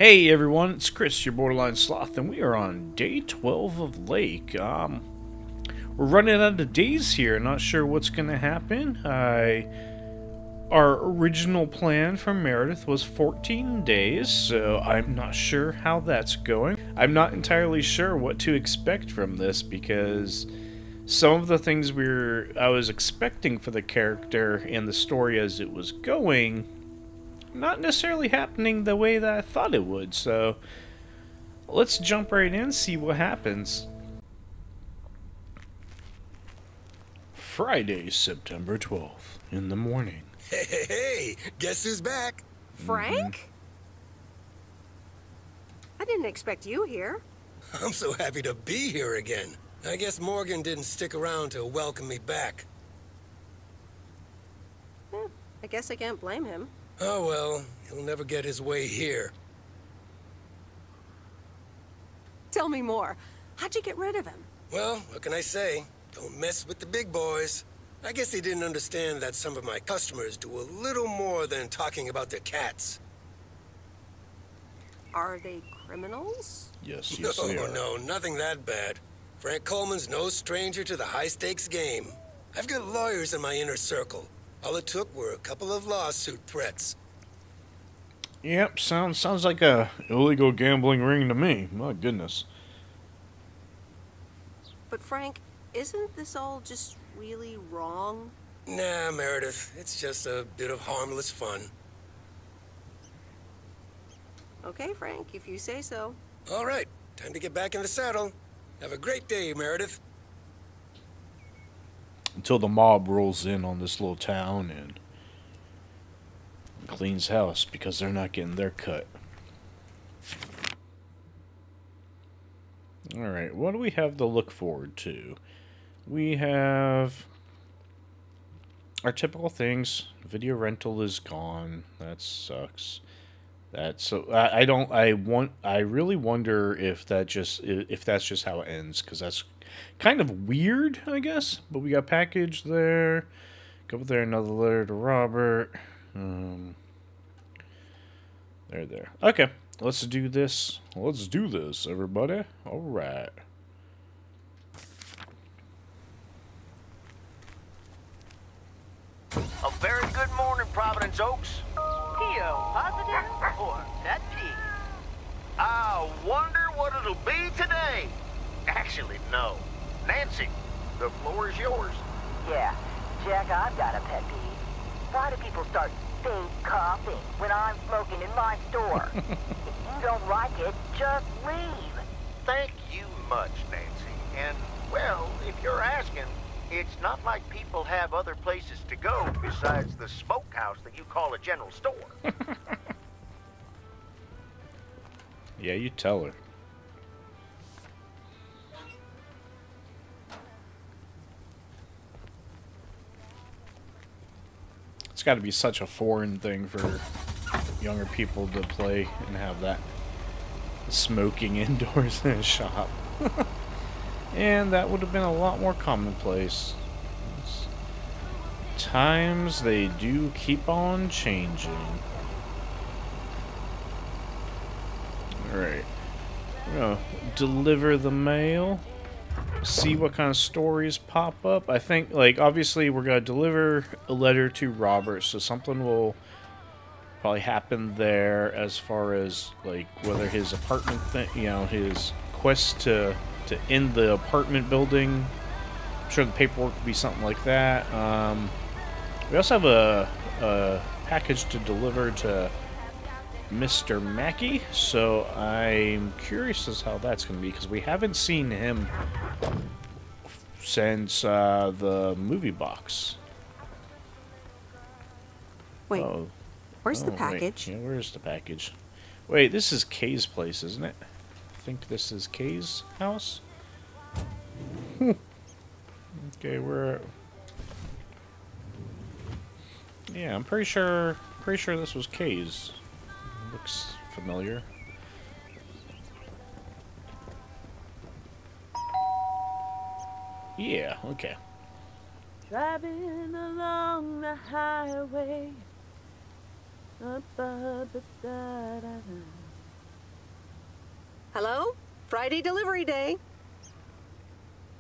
Hey everyone, it's Chris, your Borderline Sloth, and we are on day 12 of Lake. We're running out of days here, not sure what's going to happen. Our original plan for Meredith was 14 days, so I'm not sure how that's going. I'm not entirely sure what to expect from this, because some of the things I was expecting for the character and the story as it was going, not necessarily happening the way that I thought it would, so let's jump right in and see what happens. Friday, September 12th, in the morning. Hey, guess who's back? Frank? I didn't expect you here. I'm so happy to be here again. I guess Morgan didn't stick around to welcome me back. I guess I can't blame him. Oh well, he'll never get his way here. Tell me more. How'd you get rid of him? Well, what can I say? Don't mess with the big boys. I guess he didn't understand that some of my customers do a little more than talking about their cats. Are they criminals? Yes, No, they are. no, nothing that bad. Frank Coleman's no stranger to the high-stakes game. I've got lawyers in my inner circle. All it took were a couple of lawsuit threats. Yep, sounds like a illegal gambling ring to me. My goodness. But Frank, isn't this all just really wrong? Nah, Meredith. It's just a bit of harmless fun. Okay, Frank, if you say so. All right, time to get back in the saddle. Have a great day, Meredith. Until the mob rolls in on this little town and cleans house because they're not getting their cut. Alright, what do we have to look forward to? We have our typical things. Video rental is gone. That sucks. I really wonder if that's just how it ends, because that's kind of weird, I guess. But we got package there. Go there, another letter to Robert. There. Okay, let's do this. Let's do this, everybody. All right. A very good morning, Providence Oaks. P.O. positive or that P? I wonder what it'll be today. Actually, no. Nancy, the floor is yours. Yeah, Jack, I've got a pet peeve. Why do people start fake coughing when I'm smoking in my store? If you don't like it, just leave. Thank you much, Nancy. And, well, if you're asking, it's not like people have other places to go besides the smokehouse that you call a general store. Yeah, you tell her. It's got to be such a foreign thing for younger people to play and have that smoking indoors in a shop. And that would have been a lot more commonplace. Times they do keep on changing. Alright. We're gonna deliver the mail. See what kind of stories pop up. I think, like, obviously we're gonna deliver a letter to Robert, so something will probably happen there as far as, like, whether his apartment thing, you know, his quest to end the apartment building. I'm sure the paperwork will be something like that. We also have a package to deliver to Mr. Mackey, so I'm curious as how that's going to be, because we haven't seen him since the movie box. Wait, where's the wait. package? Yeah, where's the package? Wait, this is Kay's place, isn't it? I think this is Kay's house. Okay, yeah, I'm pretty sure this was Kay's. Looks familiar. Yeah, okay. Driving along the highway. Hello? Friday delivery day.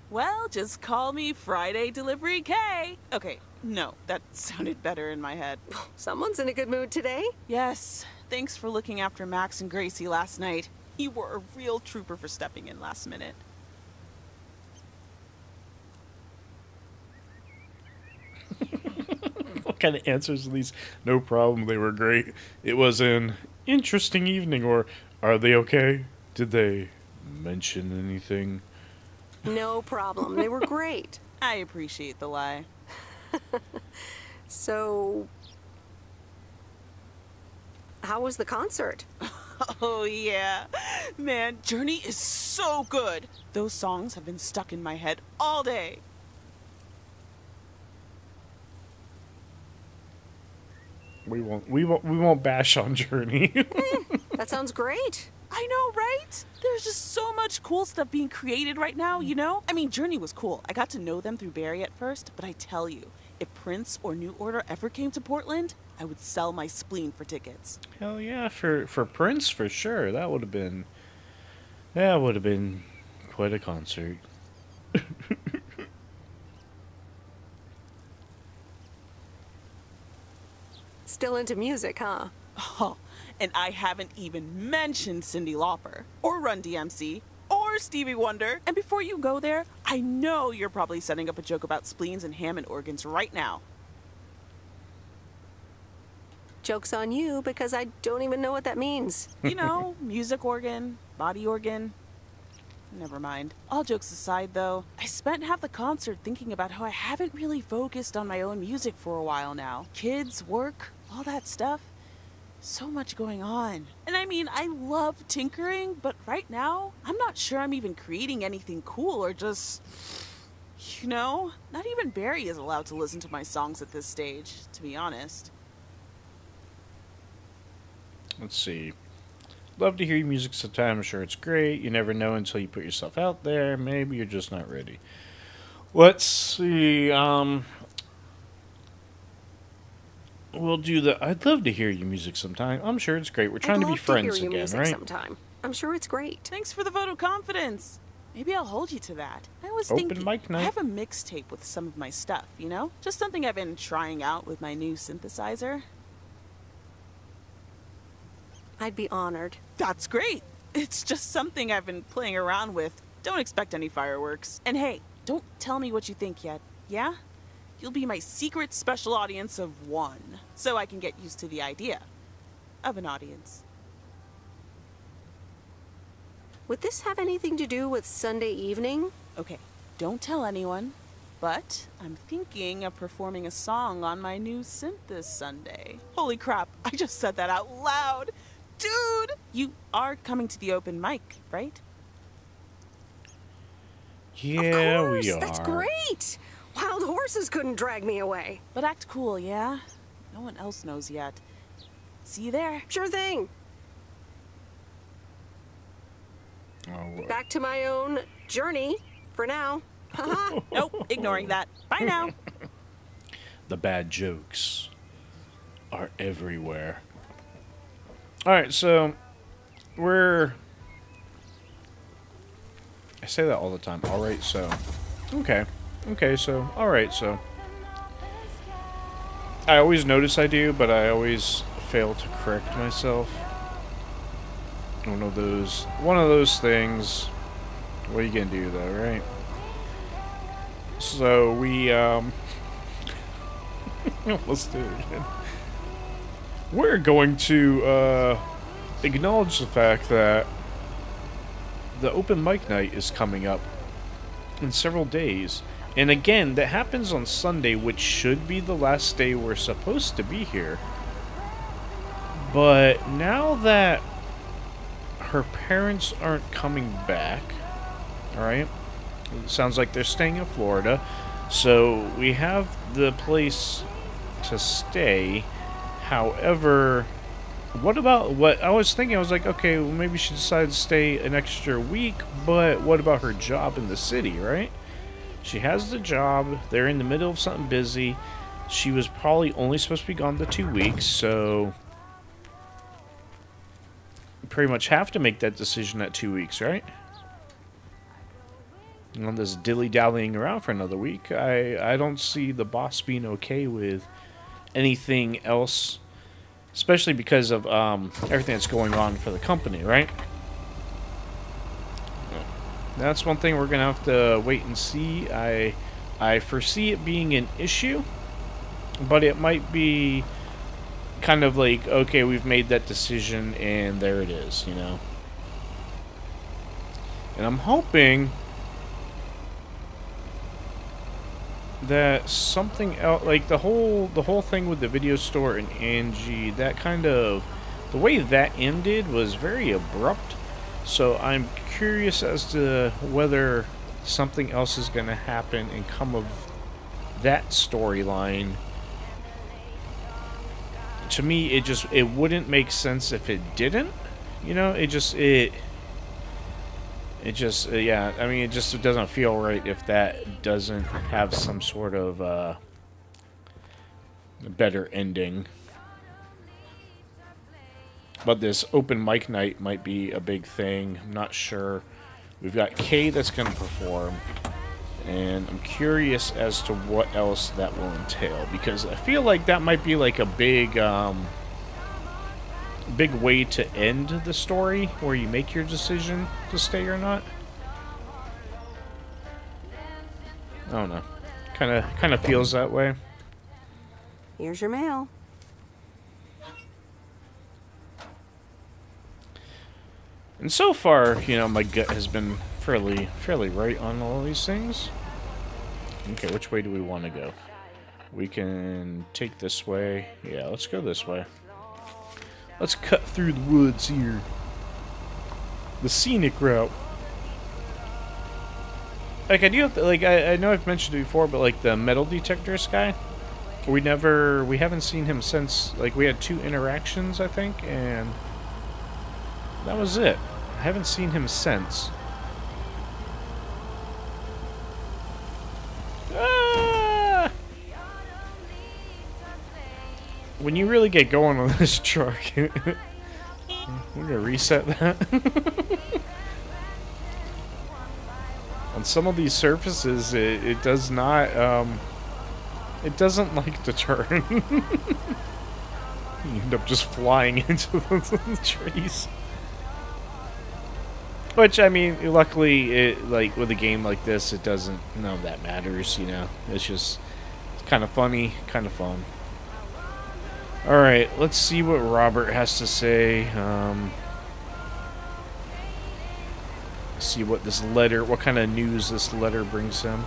Well, just call me Friday Delivery K. Okay, no, that sounded better in my head. Someone's in a good mood today. Yes, thanks for looking after Max and Gracie last night. You were a real trooper for stepping in last minute. What kind of answers are these? No problem, they were great. It was an interesting evening, or are they okay? Did they mention anything? No problem. They were great. I appreciate the lie. So, how was the concert? Oh, yeah. Man, Journey is so good. Those songs have been stuck in my head all day. We won't bash on Journey. That sounds great. I know, right? There's just so much cool stuff being created right now, you know? I mean, Journey was cool. I got to know them through Barry at first, but I tell you, if Prince or New Order ever came to Portland, I would sell my spleen for tickets. Hell yeah, for Prince for sure. That would have been quite a concert. Still into music, huh? Oh, and I haven't even mentioned Cyndi Lauper, or Run DMC, or Stevie Wonder. And before you go there, I know you're probably setting up a joke about spleens and Hammond organs right now. Joke's on you, because I don't even know what that means. You know, music organ, body organ. Never mind. All jokes aside, though, I spent half the concert thinking about how I haven't really focused on my own music for a while now. Kids, work, all that stuff. So much going on. And I mean, I love tinkering, but right now, I'm not sure I'm even creating anything cool or just, you know, not even Barry is allowed to listen to my songs at this stage, to be honest. Let's see. Love to hear your music sometime. I'm sure it's great. You never know until you put yourself out there. Maybe you're just not ready. Let's see. We'll do the. I'd love to hear your music sometime. I'm sure it's great. We're trying to be friends again, right? Sometime. I'm sure it's great. Thanks for the vote of confidence. Maybe I'll hold you to that. I was Open thinking, mic night. I have a mixtape with some of my stuff, you know? Just something I've been trying out with my new synthesizer. I'd be honored. That's great. It's just something I've been playing around with. Don't expect any fireworks. And hey, don't tell me what you think yet, yeah? You'll be my secret special audience of one, so I can get used to the idea of an audience. Would this have anything to do with Sunday evening? Okay, don't tell anyone, but I'm thinking of performing a song on my new synth this Sunday. Holy crap, I just said that out loud. Dude, you are coming to the open mic, right? Yeah, of course, we are. That's great. Wild horses couldn't drag me away. But act cool, yeah? No one else knows yet. See you there. Sure thing. Oh, Back to my own journey for now. Nope, ignoring that. Bye now. the bad jokes are everywhere. Alright, so I say that all the time. Alright, so. Okay, so. Alright, so. I always notice I do, but I always fail to correct myself. One of those things. What are you gonna do, though, right? So, we, let's do it again. We're going to, acknowledge the fact that the open mic night is coming up in several days. And again, that happens on Sunday, which should be the last day we're supposed to be here. But now that her parents aren't coming back, alright? It sounds like they're staying in Florida. So we have the place to stay. However, what I was thinking, I was like, okay, well, maybe she decided to stay an extra week, but what about her job in the city, right? She has the job, they're in the middle of something busy. She was probably only supposed to be gone the 2 weeks, so pretty much have to make that decision at 2 weeks, right? On this dilly-dallying around for another week, I don't see the boss being okay with anything else, especially because of everything that's going on for the company, right? That's one thing we're gonna have to wait and see. I foresee it being an issue, but it might be kind of like, okay, we've made that decision and there it is, you know. And I'm hoping that something else, like the whole thing with the video store and Angie, that kind of, the way that ended was very abrupt. So I'm curious as to whether something else is going to happen and come of that storyline. To me, it wouldn't make sense if it didn't. You know, yeah, I mean, it doesn't feel right if that doesn't have some sort of better ending. But this open mic night might be a big thing. I'm not sure. We've got Kay that's going to perform, and I'm curious as to what else that will entail, because I feel like that might be like a big way to end the story, where you make your decision to stay or not. I don't know. Kind of feels that way. Here's your mail. And so far, you know, my gut has been fairly right on all these things. Okay, which way do we want to go? We can take this way. Yeah, let's go this way. Let's cut through the woods here. The scenic route. Like, I do have to, like, I know I've mentioned it before, but like the metal detectorist guy, we haven't seen him since, like, we had 2 interactions, I think, and that was it. I haven't seen him since. Ah! When you really get going on this truck, we're gonna reset that. On some of these surfaces, it does not, it doesn't like to turn. You end up just flying into the trees. Which, I mean, luckily, like, with a game like this, it doesn't, none of that matters, you know. It's just, it's kind of funny, kind of fun. Alright, let's see what Robert has to say. See what this letter, what kind of news this letter brings him.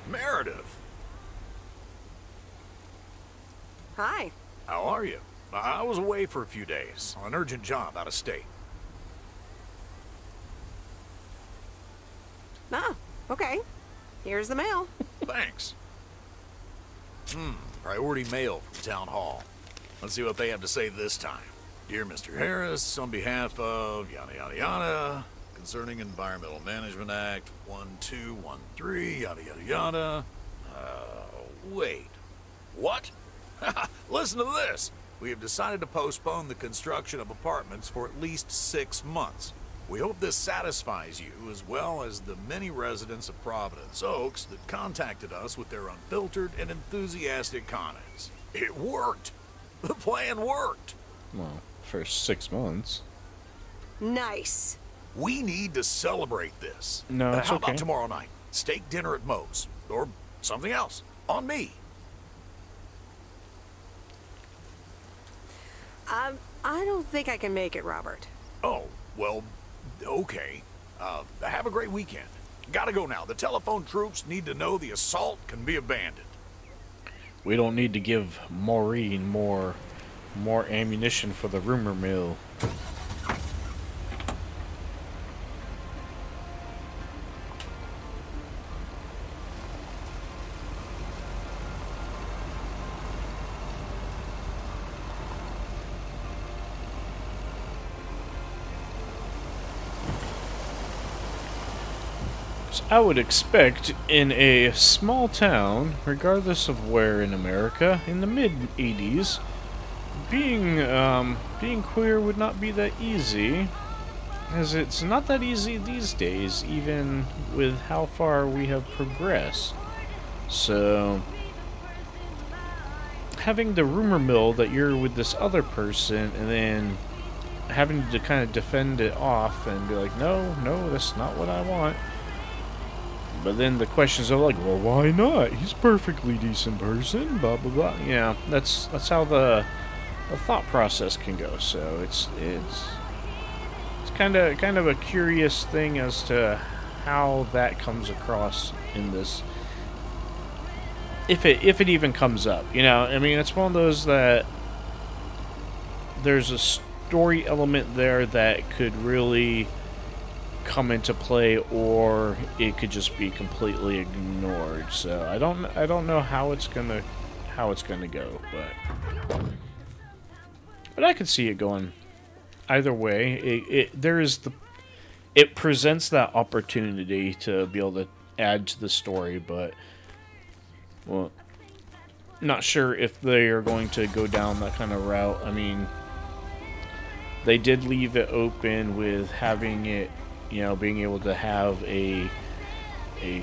Meredith! Hi. How are you? I was away for a few days on an urgent job out of state. Ah, okay. Here's the mail. Thanks. Priority mail from Town Hall. Let's see what they have to say this time. Dear Mr. Harris, on behalf of yada yada yada, concerning Environmental Management Act 1213, yada yada yada. Wait. What? Listen to this. We have decided to postpone the construction of apartments for at least 6 months. We hope this satisfies you, as well as the many residents of Providence Oaks that contacted us with their unfiltered and enthusiastic comments. It worked. The plan worked. Well, for 6 months. Nice. We need to celebrate this. No, it's how okay. about tomorrow night? Steak dinner at Moe's. Or something else. On me. I don't think I can make it, Robert. Oh, well, okay. Have a great weekend. Gotta go now. The telephone troops need to know the assault can be abandoned. We don't need to give Maureen more ammunition for the rumor mill. So I would expect in a small town, regardless of where in America, in the mid-80s, being queer would not be that easy, as it's not that easy these days, even with how far we have progressed. So, having the rumor mill that you're with this other person, and then having to kind of defend it off and be like, no, that's not what I want. But then the questions are like, well, why not? He's a perfectly decent person, blah, blah, blah. Yeah, that's how the thought process can go. So it's kind of a curious thing as to how that comes across in this, if it even comes up. You know, I mean, it's one of those that there's a story element there that could really come into play, or it could just be completely ignored. So I don't know how it's gonna go, but I could see it going either way. It presents that opportunity to be able to add to the story, but well, not sure if they are going to go down that kind of route. I mean, they did leave it open with having it, you know, being able to have a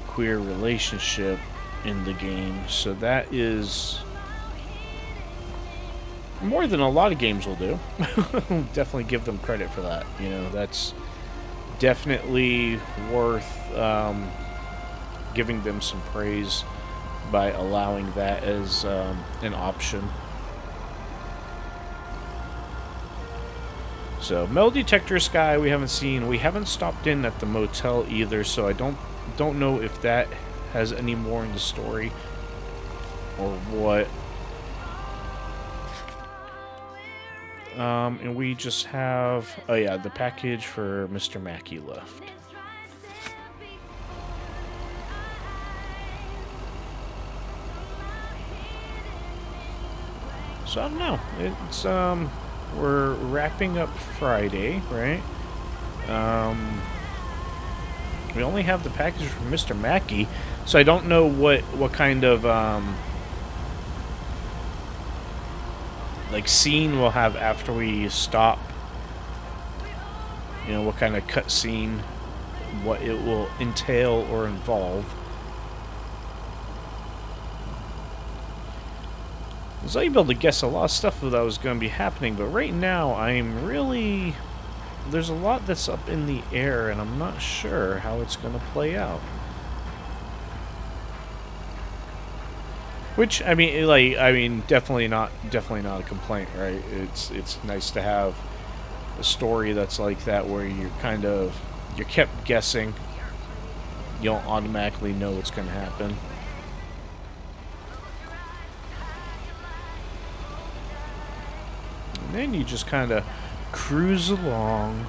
queer relationship in the game. So that is more than a lot of games will do. Definitely give them credit for that. You know, that's definitely worth giving them some praise by allowing that as an option. So, metal detector sky we haven't seen. We haven't stopped in at the motel either, so I don't know if that has any more in the story or what. And we just have, oh yeah, the package for Mr. Mackey left. So I don't know. It's we're wrapping up Friday, right? We only have the package from Mr. Mackey, so I don't know what kind of like scene we'll have after we stop. You know, what kind of cutscene, what it will entail or involve. I was able to guess a lot of stuff that was going to be happening, but right now I'm really... there's a lot that's up in the air, and I'm not sure how it's going to play out. Which, I mean, definitely not a complaint, right? It's nice to have a story that's like that, where you're kept guessing. You don't automatically know what's going to happen. And then you just kind of cruise along.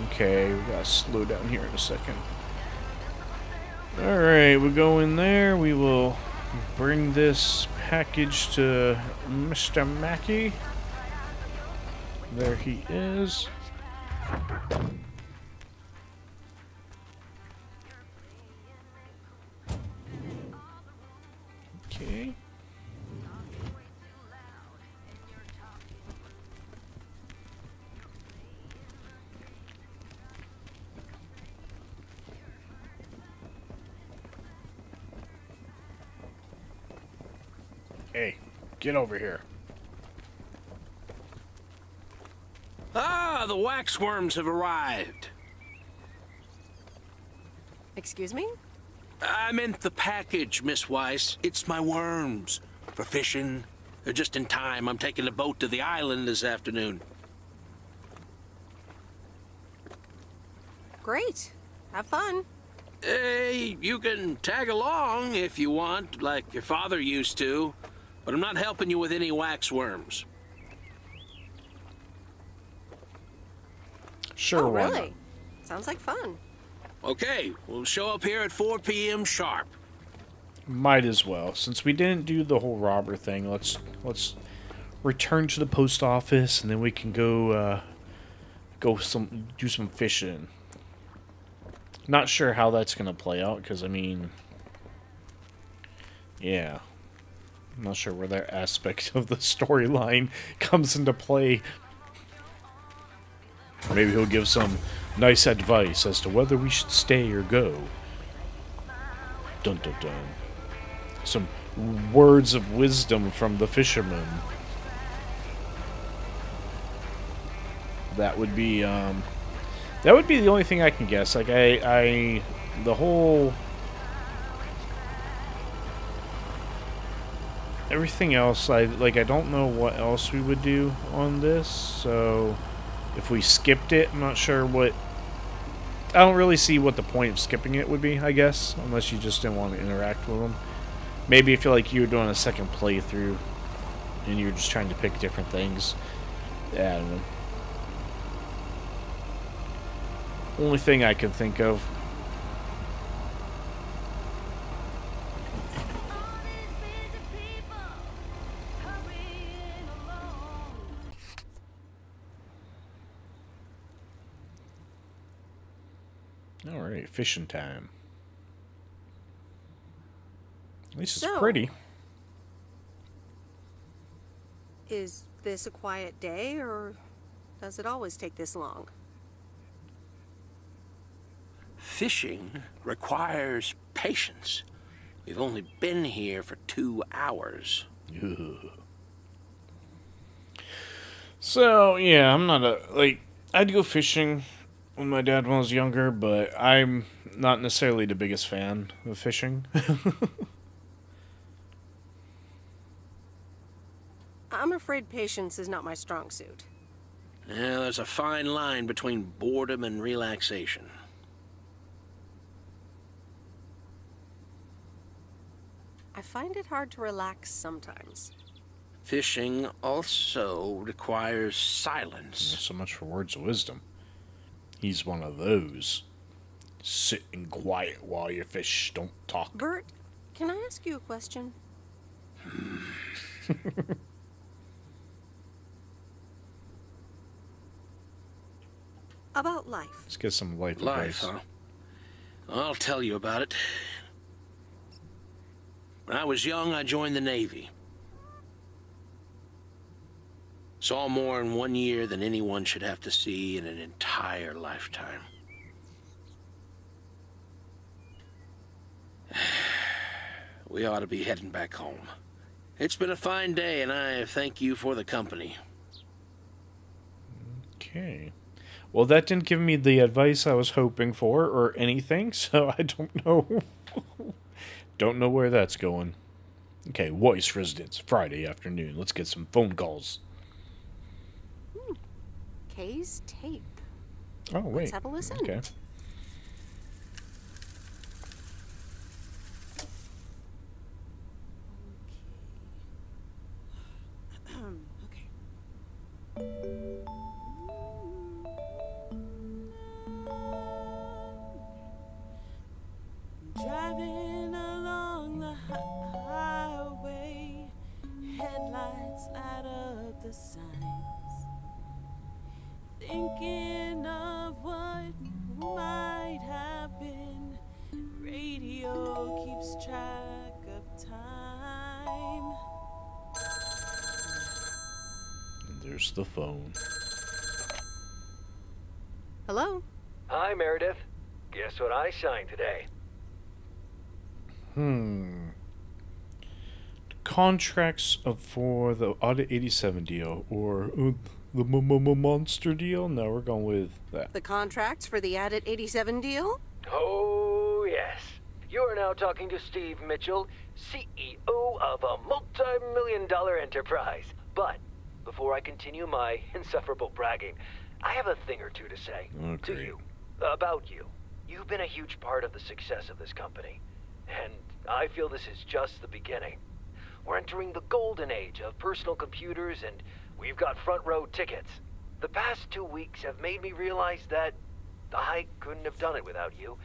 Okay, we gotta slow down here in a second. Alright, we go in there. We will bring this package to Mr. Mackey. There he is. Okay. Hey, get over here. Ah, the waxworms have arrived. Excuse me? I meant the package, Miss Weiss. It's my worms. For fishing. They're just in time. I'm taking a boat to the island this afternoon. Great. Have fun. Hey, you can tag along if you want, like your father used to. But I'm not helping you with any waxworms. Sure, oh, why really? not? Sounds like fun. Okay, we'll show up here at 4 p.m. sharp. Might as well. Since we didn't do the whole robber thing, let's return to the post office, and then we can go do some fishing. Not sure how that's going to play out, because, I mean... Yeah. I'm not sure where that aspect of the storyline comes into play. Maybe he'll give some nice advice as to whether we should stay or go. Dun dun dun. Some words of wisdom from the fisherman. That would be the only thing I can guess. Like, the whole... Everything else, I don't know what else we would do on this, so... If we skipped it, I'm not sure what... I don't really see what the point of skipping it would be, I guess. Unless you just didn't want to interact with them. Maybe if you're like you were doing a second playthrough, and you're just trying to pick different things. Yeah, I don't know. Only thing I can think of. Alright, fishing time. At least it's pretty. Is this a quiet day, or does it always take this long? Fishing requires patience. We've only been here for 2 hours. So, yeah, I'm not I'd go fishing when my dad was younger, but I'm not necessarily the biggest fan of fishing. I'm afraid patience is not my strong suit. Well, there's a fine line between boredom and relaxation. I find it hard to relax sometimes. Fishing also requires silence. So much for words of wisdom. He's one of those. Sitting quiet while you fish, don't talk. Bert, can I ask you a question? About life. Let's get some life advice. Huh? I'll tell you about it. When I was young, I joined the Navy. Saw more in 1 year than anyone should have to see in an entire lifetime. We ought to be heading back home. It's been a fine day, and I thank you for the company. Okay. Well, that didn't give me the advice I was hoping for, or anything, so I don't know. Don't know where that's going. Okay, Weiss residence, Friday afternoon. Let's get some phone calls. Kay's tape. Oh, wait. Let's have a listen. Okay. Driving along the highway, headlights light up the signs, thinking of what might have been. Radio keeps track of time. And there's the phone. Hello? Hi, Meredith. Guess what I signed today? Contracts for the Audit 87 deal, or the monster deal? No, we're going with that. The contracts for the Addit 87 deal? Oh, yes. You are now talking to Steve Mitchell, CEO of a multi-million-dollar enterprise. But before I continue my insufferable bragging, I have a thing or two to say to you, about you. You've been a huge part of the success of this company, and I feel this is just the beginning. We're entering the golden age of personal computers, and we've got front row tickets. The past 2 weeks have made me realize that I couldn't have done it without you,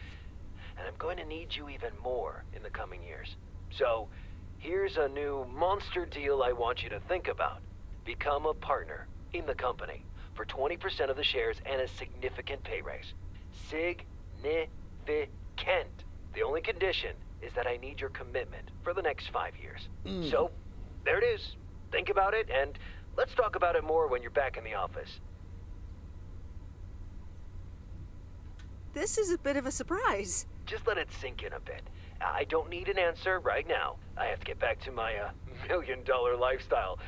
and I'm going to need you even more in the coming years. So, here's a new monster deal I want you to think about. Become a partner in the company for 20% of the shares and a significant pay raise. Significant. significant. The only condition is that I need your commitment for the next 5 years. So, there it is. Think about it, and let's talk about it more when you're back in the office. This is a bit of a surprise. Just let it sink in a bit. I don't need an answer right now. I have to get back to my $1 million lifestyle.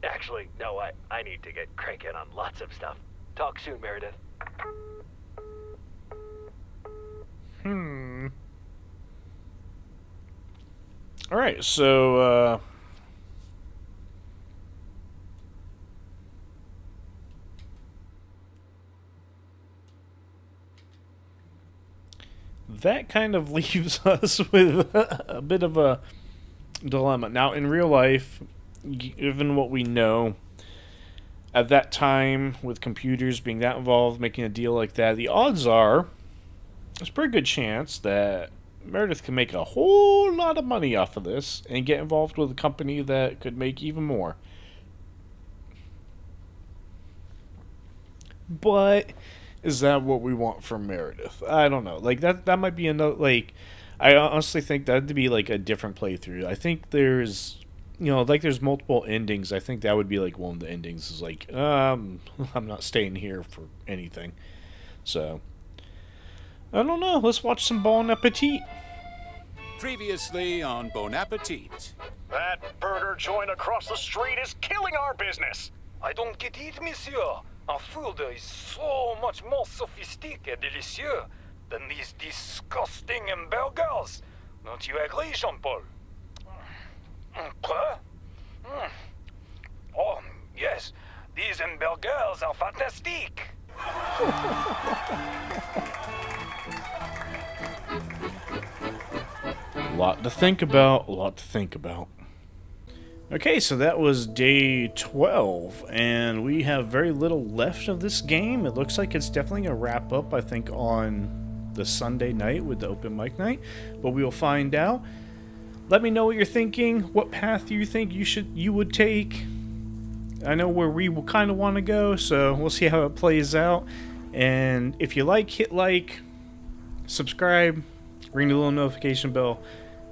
Actually, no, I need to get cranking on lots of stuff. Talk soon, Meredith. Alright, so, that kind of leaves us with a bit of a dilemma. Now, in real life, given what we know, at that time, with computers being that involved, making a deal like that, the odds are, there's a pretty good chance that Meredith can make a whole lot of money off of this and get involved with a company that could make even more. But is that what we want from Meredith? I don't know. Like, that might be another, like, I honestly think that'd be like a different playthrough. I think there's, you know, like there's multiple endings. I think that would be like one of the endings is like, I'm not staying here for anything. So, I don't know. Let's watch some Bon Appetit. Previously on Bon Appetit. That burger joint across the street is killing our business. I don't get it, monsieur. Our food is so much more sophisticated and delicious than these disgusting hamburgers. Don't you agree, Jean-Paul? Quoi? Oh, yes. These hamburgers are fantastic. A lot to think about, a lot to think about. Okay, so that was day 12, and we have very little left of this game. It looks like it's definitely a wrap up, I think, on the Sunday night with the open mic night, but we will find out. Let me know what you're thinking, what path you think you would take. I know where we will kind of want to go, so we'll see how it plays out. And if you like, hit like, subscribe, ring the little notification bell,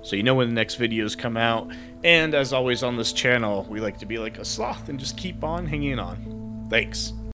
so you know when the next videos come out. And as always on this channel, we like to be like a sloth and just keep on hanging on. Thanks.